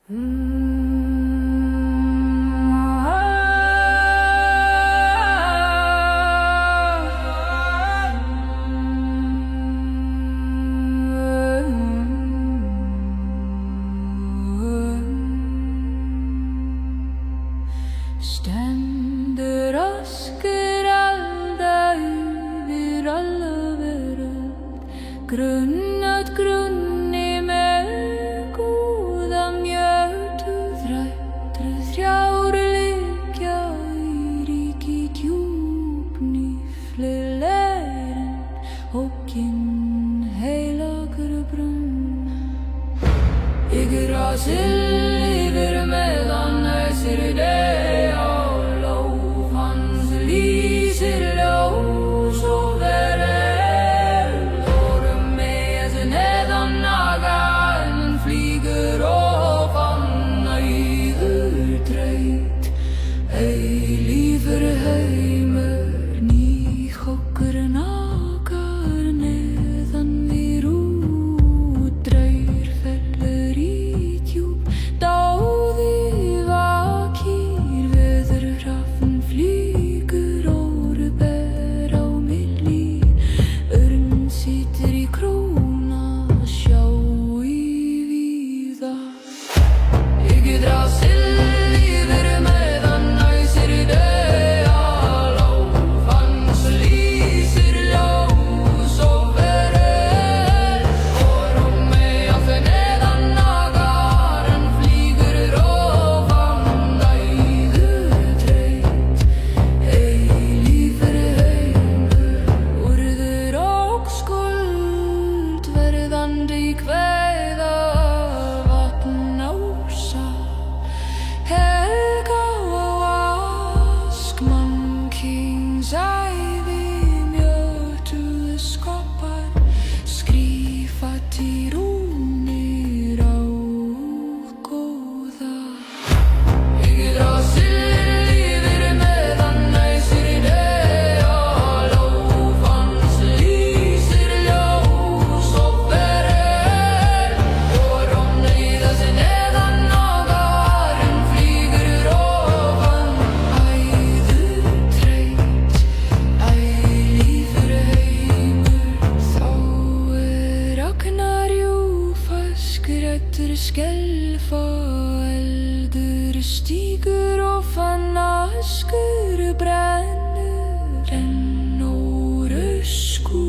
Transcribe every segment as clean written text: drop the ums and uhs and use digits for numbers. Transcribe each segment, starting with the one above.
Stendur öskur alda yfir alla veröld, grunnat grunni með góða mjötu þrættur þrjár liggja í ríki djúpni fleiri hókinn heilagur brunn. Yggdrasil yfir meðan æsir deg á lóf hans lýsir ljós og veröld. Vorum með neðan nagan flýgur ofan æður dreyt, eilífur heimur nýhokkur nakar neðan við útdreir fellur í djúp dáði vakir veðurhrafn flýgur óru ber á milli örn situr í króna sjá í víða. Yggdrasil yfir meðan æsir deg á lóf hans lýsir ljós og veröld. Vorum með neðan nagan flýgur ofan æður dreyt, eilífur heimur urður og skuld verðandi kveða vatn ása helga og ask mannkings ævi mjötuð skapar skrifa til rúnir á góða. Yggdrasil yfir meðan æsir deg á lóf hans lýsir ljós og veröld. Vorum neðan nagan flýgur ofan æður dreyt, eilífur heimur. Þá ragnar júfas grætur skelfa eldur stígur ofan askur brennur enn úr ösku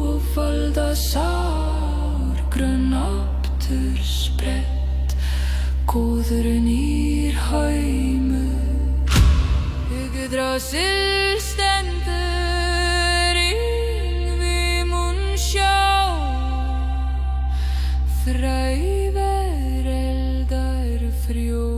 og falda sár grönn aftur sprett góður nýr heimur. Yggdrasil stendur inn við munn sjá, þræver eldar frjó.